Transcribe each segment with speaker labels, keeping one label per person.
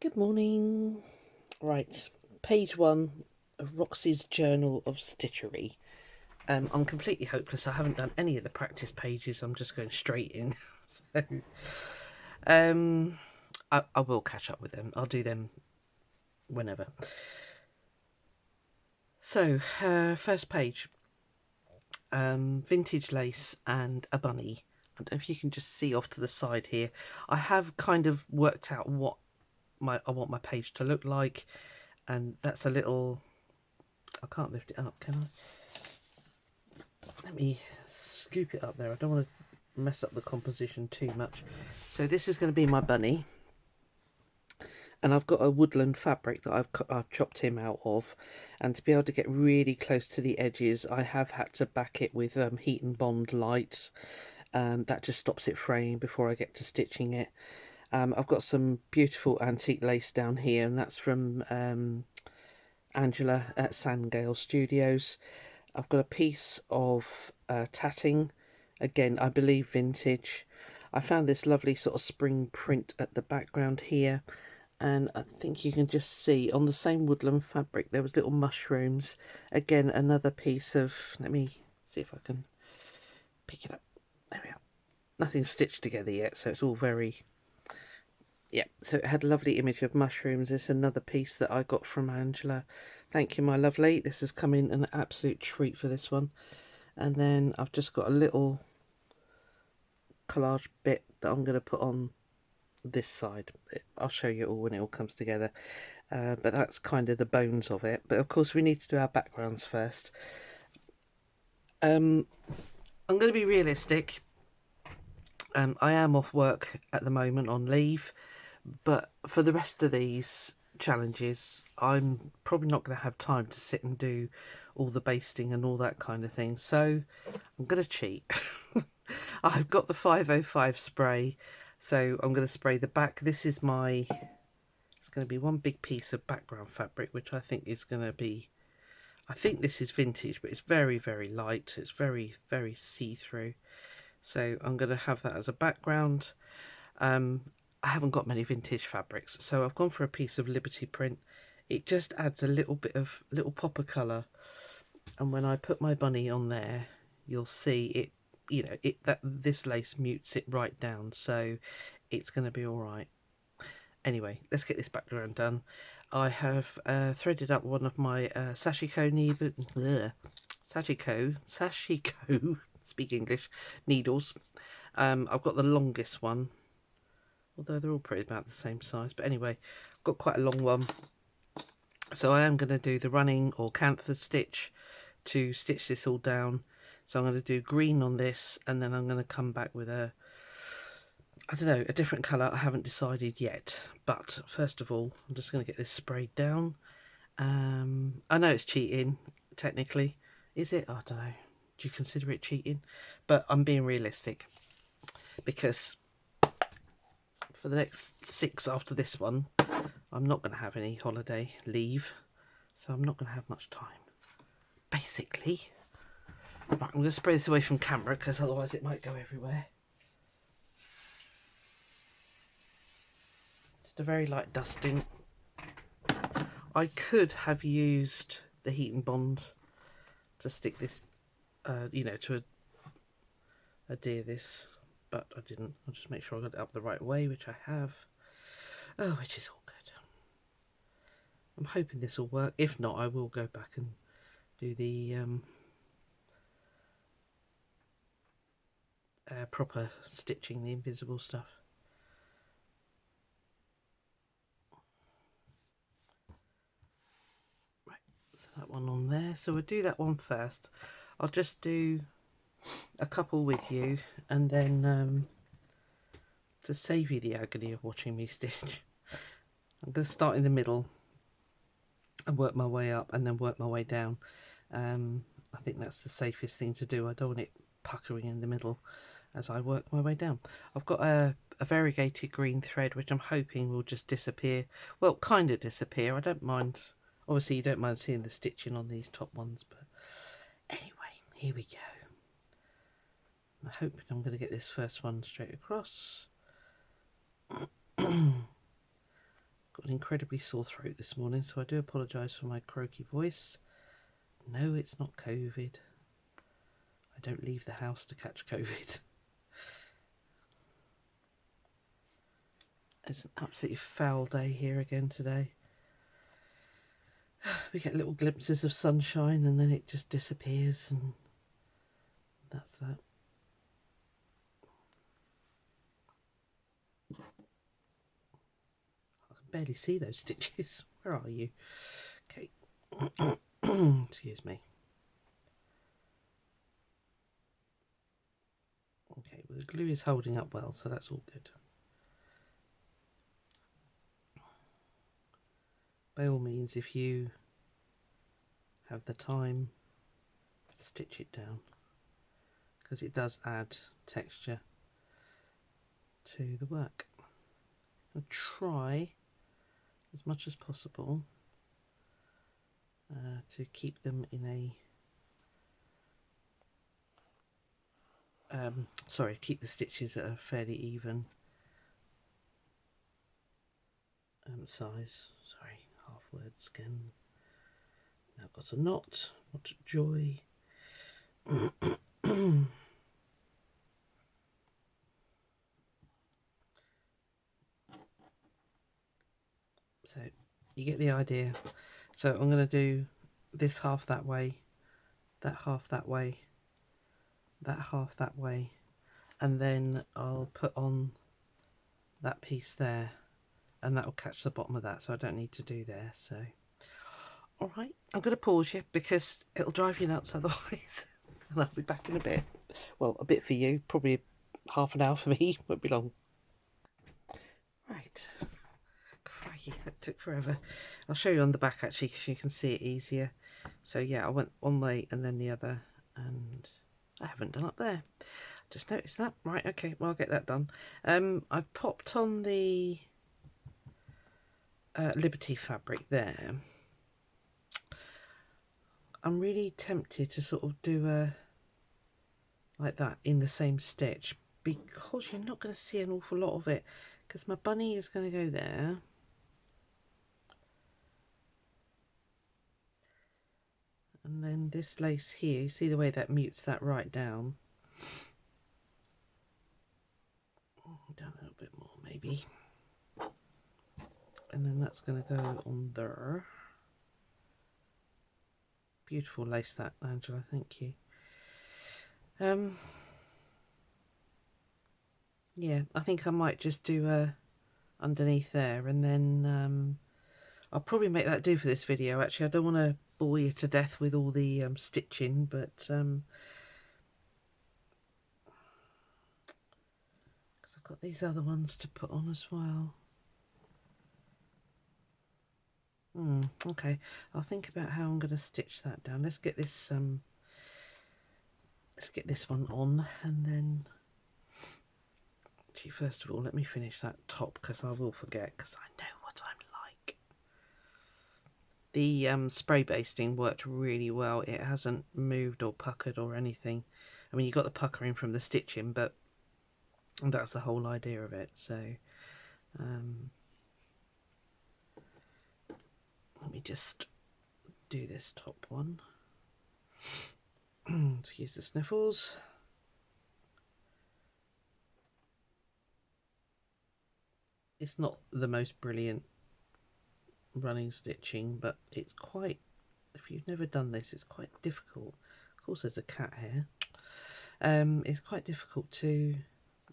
Speaker 1: Good morning. Right, page 1 of Roxy's Journal of Stitchery. I'm completely hopeless. I haven't done any of the practice pages. I'm just going straight in. So, I will catch up with them. I'll do them whenever. So, first page, vintage lace and a bunny. I don't know if you can just see off to the side here. I have kind of worked out what I want my page to look like, and that's a little. I can't lift it up, can I? Let me scoop it up there. I don't want to mess up the composition too much. So this is going to be my bunny. And I've got a woodland fabric that I've chopped him out of. And to be able to get really close to the edges, I have had to back it with heat and bond lights. That just stops it fraying before I get to stitching it. I've got some beautiful antique lace down here, and that's from Angela at Sandgale Studios. I've got a piece of tatting, again I believe vintage. I found this lovely sort of spring print at the background here, and I think you can just see on the same woodland fabric there was little mushrooms. Again, another piece of, let me see if I can pick it up. There we are. Nothing's stitched together yet, so it's all very, yeah, so it had a lovely image of mushrooms. This is another piece that I got from Angela. Thank you, my lovely. This has come in an absolute treat for this one. And then I've just got a little collage bit that I'm going to put on this side. I'll show you all when it all comes together. But that's kind of the bones of it. But of course we need to do our backgrounds first. I'm going to be realistic. I am off work at the moment on leave. But for the rest of these challenges, I'm probably not going to have time to sit and do all the basting and all that kind of thing. So I'm going to cheat. I've got the 505 spray, so I'm going to spray the back. This is my, it's going to be one big piece of background fabric, which I think is going to be, I think this is vintage, but it's very, very light. It's very, very see-through. So I'm going to have that as a background. I haven't got many vintage fabrics, so I've gone for a piece of Liberty print. It just adds a little bit of, little pop of colour. And when I put my bunny on there, you'll see it, you know, that this lace mutes it right down, so it's going to be all right. Anyway, let's get this background done. I have threaded up one of my sashiko speak English, needles. I've got the longest one, although they're all pretty about the same size, but anyway, I've got quite a long one. So I am going to do the running or kantha stitch to stitch this all down. So I'm going to do green on this, and then I'm going to come back with a, I don't know, a different colour. I haven't decided yet, but first of all I'm just going to get this sprayed down. I know it's cheating technically, is it? I don't know, do you consider it cheating? But I'm being realistic, because for the next 6 after this one I'm not going to have any holiday leave, so I'm not going to have much time basically. Right, I'm going to spray this away from camera because otherwise it might go everywhere. Just a very light dusting. I could have used the heat and bond to stick this, you know, to adhere this, but I didn't. I'll just make sure I got it up the right way, which I have. Oh, which is all good. I'm hoping this will work. If not, I will go back and do the proper stitching, the invisible stuff. Right, so that one on there. So we'll do that one first. I'll just do a couple with you, and then to save you the agony of watching me stitch, I'm going to start in the middle and work my way up, and then work my way down. I think that's the safest thing to do. I don't want it puckering in the middle as I work my way down. I've got a variegated green thread, which I'm hoping will just disappear. Well, kind of disappear. I don't mind. Obviously, you don't mind seeing the stitching on these top ones, but anyway, here we go. I'm hoping I'm going to get this first one straight across. Got Got an incredibly sore throat this morning, so I do apologise for my croaky voice. No, it's not COVID. I don't leave the house to catch COVID. It's an absolutely foul day here again today. We get little glimpses of sunshine and then it just disappears, and that's that. I can barely see those stitches. Where are you? Okay. Excuse me. Okay, well, the glue is holding up well, so that's all good. By all means, if you have the time, stitch it down, because it does add texture to the work. I'll try as much as possible to keep them in a keep the stitches at a fairly even size. Sorry, half words again. Now I've got a knot. What joy. So you get the idea. So I'm going to do this half that way, that half that way, that half that way, and then I'll put on that piece there, and that will catch the bottom of that, so I don't need to do there. So alright, I'm going to pause you because it'll drive you nuts otherwise. And I'll be back in a bit. Well, a bit for you, probably half an hour for me, won't be long. Right, crikey, that took forever. I'll show you on the back actually, because you can see it easier. So yeah, I went one way and then the other, and I haven't done up there. Just noticed that. Right, okay, well, I'll get that done. I've popped on the Liberty fabric there. I'm really tempted to sort of do a like that in the same stitch, because you're not going to see an awful lot of it, because my bunny is going to go there. And then this lace here, you see the way that mutes that right down. Down a little bit more maybe. And then that's going to go on there. Beautiful lace that, Angela, thank you. Yeah, I think I might just do underneath there, and then I'll probably make that do for this video. Actually, I don't want to bore you to death with all the stitching, but because I've got these other ones to put on as well. Okay, I'll think about how I'm going to stitch that down. Let's get this one on, and then actually, first of all, let me finish that top, because I will forget, because I know what I'm like. The spray basting worked really well. It hasn't moved or puckered or anything. I mean, you got the puckering from the stitching, but that's the whole idea of it. So let me just do this top one. Excuse the sniffles. It's not the most brilliant running stitching, but it's quite, if you've never done this, it's quite difficult. Of course there's a cat here. It's quite difficult to,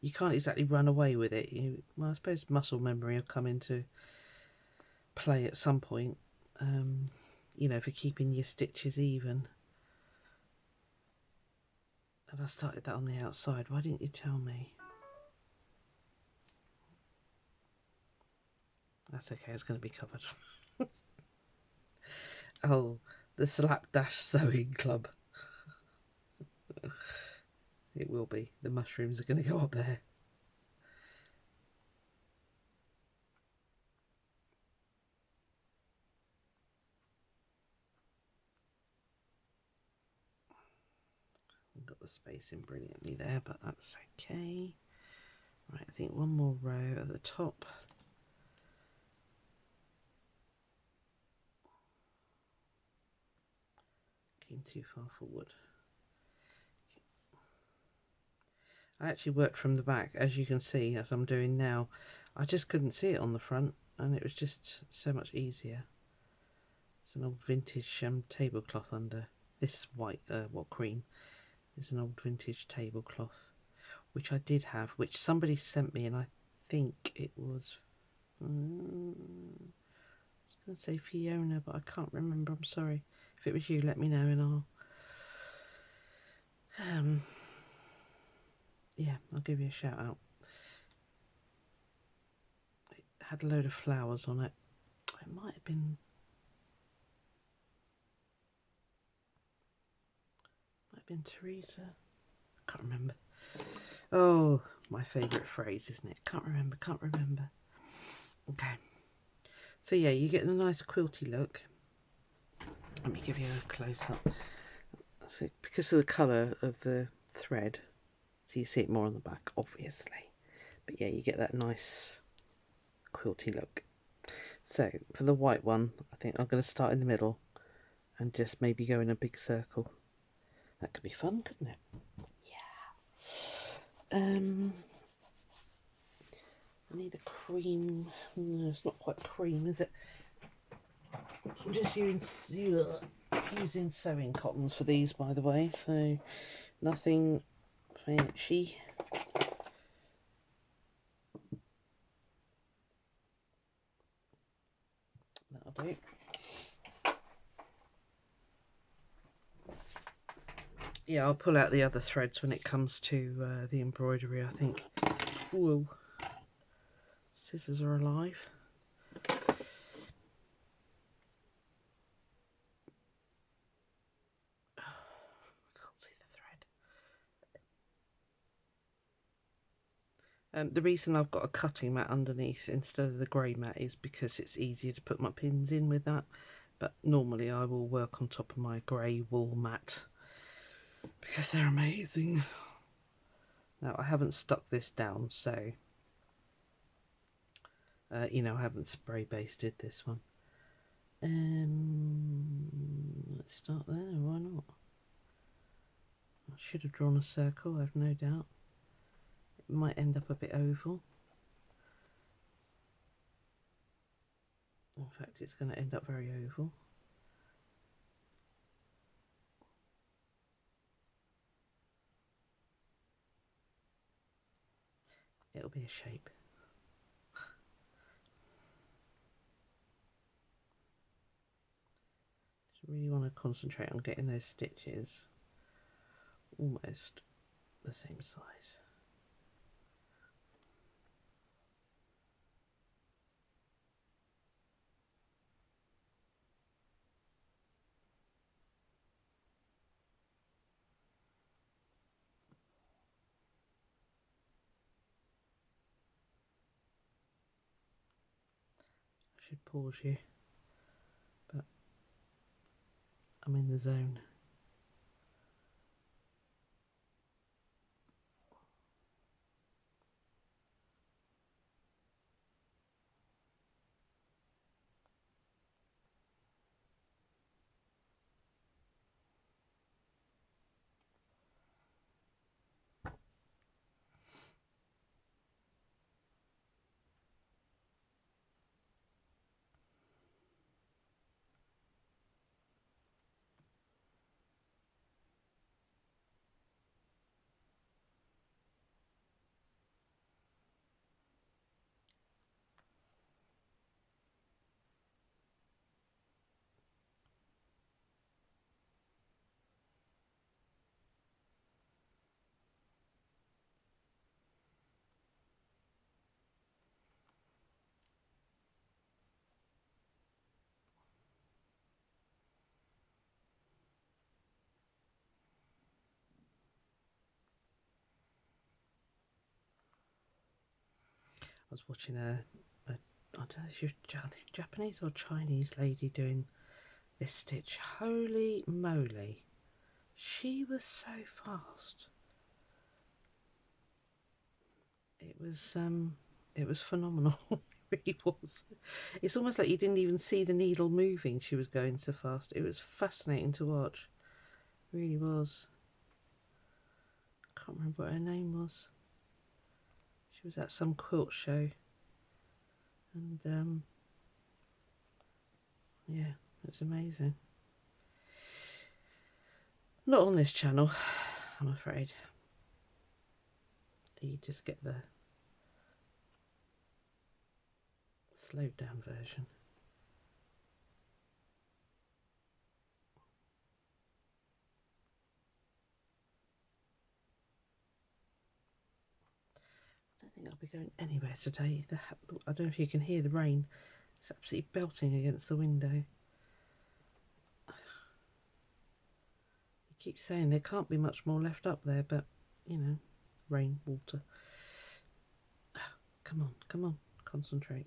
Speaker 1: you can't exactly run away with it. Well, I suppose muscle memory will come into play at some point, you know, for keeping your stitches even. And I started that on the outside. Why didn't you tell me? That's okay, it's going to be covered. Oh, the Slapdash Sewing Club. It will be. The mushrooms are going to go up there. I've got the space in brilliantly there, but that's okay. Right, I think one more row at the top. looking too far forward. I actually worked from the back, as you can see, as I'm doing now. I just couldn't see it on the front, and it was just so much easier. It's an old vintage tablecloth under this white, cream is an old vintage tablecloth, which I did have, which somebody sent me, and I think it was, I was going to say Fiona, but I can't remember. I'm sorry. If it was you, let me know, and I'll give you a shout out. It had a load of flowers on it. It might have been Teresa. I can't remember. Oh, my favourite phrase, isn't it? Can't remember. Okay. So yeah, you get the nice quilty look. Let me give you a close up. So because of the colour of the thread, so you see it more on the back, obviously. But yeah, you get that nice quilty look. So for the white one, I think I'm going to start in the middle and just maybe go in a big circle. That could be fun, couldn't it? Yeah. I need a cream. No, it's not quite cream, is it? I'm just using sewing cottons for these, by the way, so nothing fancy. That'll do. Yeah, I'll pull out the other threads when it comes to the embroidery, I think. Whoa. Scissors are alive. The reason I've got a cutting mat underneath instead of the grey mat is because it's easier to put my pins in with that. But normally I will work on top of my grey wool mat because they're amazing. Now I haven't stuck this down, so I haven't spray basted this one. Let's start there, why not? I should have drawn a circle, I've no doubt. It might end up a bit oval. In fact, it's going to end up very oval. It'll be a shape. Just really want to concentrate on getting those stitches almost the same size. I should pause you, but I'm in the zone. I was watching I don't know if she's Japanese or Chinese lady doing this stitch. Holy moly, she was so fast. It was phenomenal. It really was. It's almost like you didn't even see the needle moving. She was going so fast. It was fascinating to watch. Really was. Can't remember what her name was. She was at some quilt show, and yeah, it was amazing. Not on this channel, I'm afraid. You just get the slowed down version. I don't think I'll be going anywhere today. I don't know if you can hear the rain. It's absolutely belting against the window. You keep saying there can't be much more left up there, but you know, rain, water. Come on, come on, concentrate.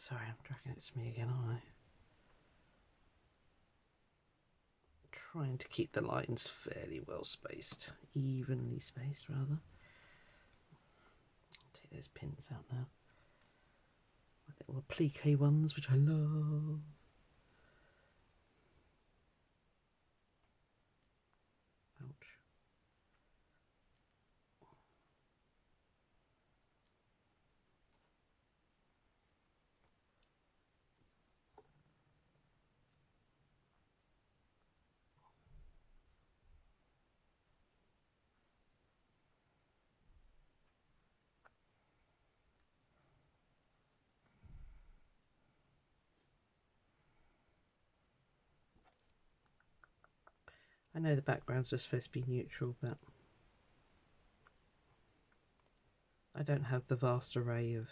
Speaker 1: Sorry, I'm dragging it to me again, aren't I? Trying to keep the lines fairly well spaced, evenly spaced rather. I'll take those pins out now. I get all the plique ones, which I love. Ouch. I know the backgrounds are supposed to be neutral, but I don't have the vast array of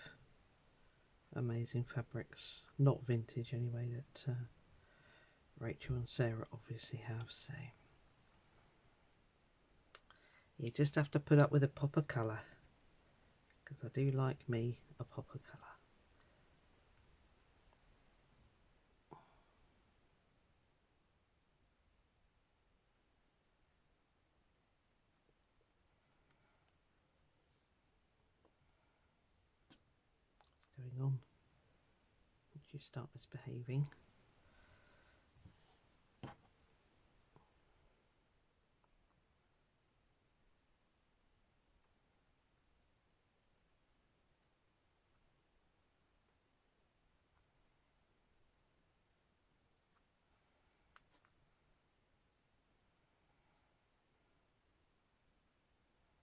Speaker 1: amazing fabrics, not vintage anyway, that Rachel and Sarah obviously have, so you just have to put up with a pop of colour, because I do like me a pop of colour. What's going on? Did you start misbehaving?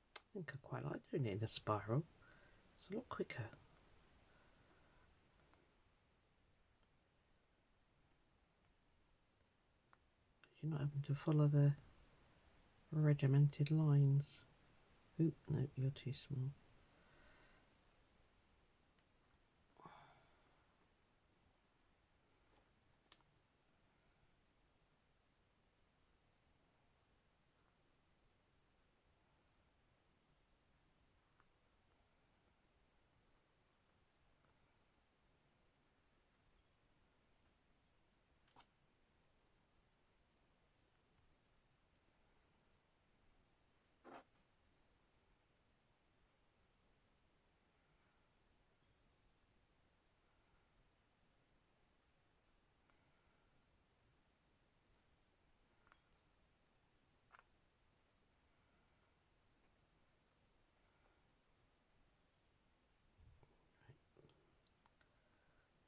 Speaker 1: I think I quite like doing it in a spiral. It's a lot quicker. You're not having to follow the regimented lines. Oop, no, you're too small.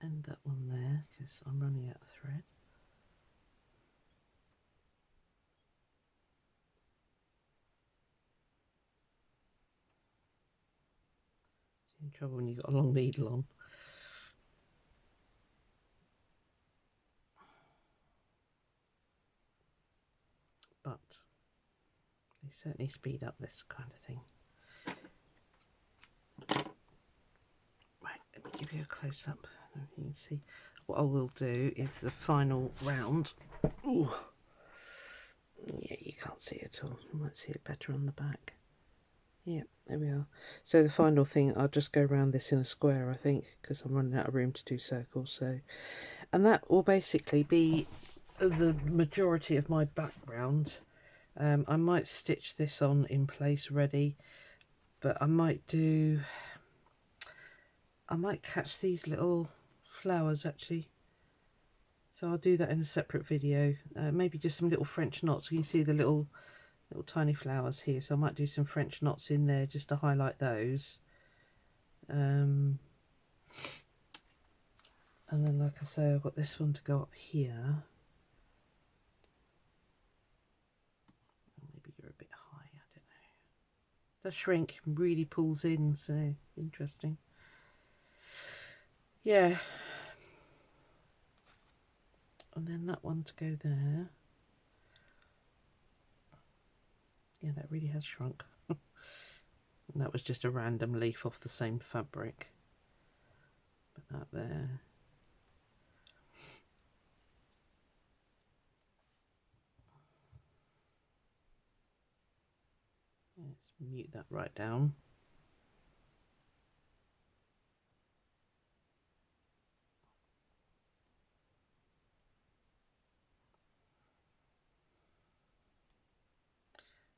Speaker 1: End that one there because I'm running out of thread. It's in trouble when you've got a long needle on. But they certainly speed up this kind of thing. Right, let me give you a close up. I don't know if you can see. What I will do is the final round. Ooh. Yeah, you can't see it at all. You might see it better on the back. Yeah, there we are. So the final thing, I'll just go around this in a square, I think, because I'm running out of room to do circles. So, and that will basically be the majority of my background. I might stitch this on in place ready, but I might catch these little flowers actually, so I'll do that in a separate video. Maybe just some little French knots. You can see the little tiny flowers here, so I might do some French knots in there just to highlight those. And then, like I say, I've got this one to go up here. Maybe you're a bit high, I don't know. The shrink really pulls in, so interesting. Yeah. And then that one to go there. Yeah, that really has shrunk. And that was just a random leaf off the same fabric. Put that there. Let's mute that right down.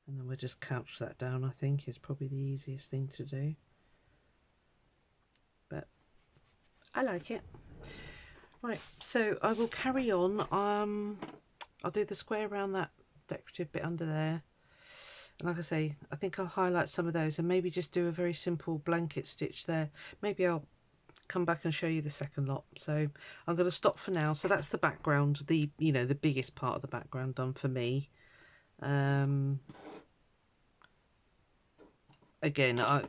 Speaker 1: And then we'll just couch that down, I think, is probably the easiest thing to do. But I like it. Right, so I will carry on. I'll do the square around that decorative bit under there. And like I say, I think I'll highlight some of those and maybe just do a very simple blanket stitch there. Maybe I'll come back and show you the second lot. So I'm going to stop for now. So that's the background, the biggest part of the background done for me. Again, I'm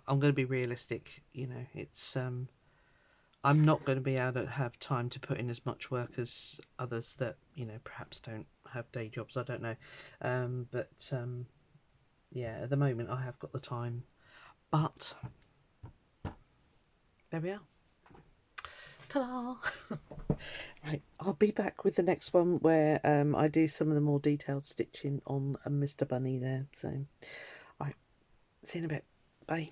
Speaker 1: going to be realistic. It's I'm not going to be able to have time to put in as much work as others that perhaps don't have day jobs. I don't know, but yeah, at the moment I have got the time. But there we are. Ta-da! Right, I'll be back with the next one where I do some of the more detailed stitching on Mr. Bunny there. So, right, see you in a bit. Bye.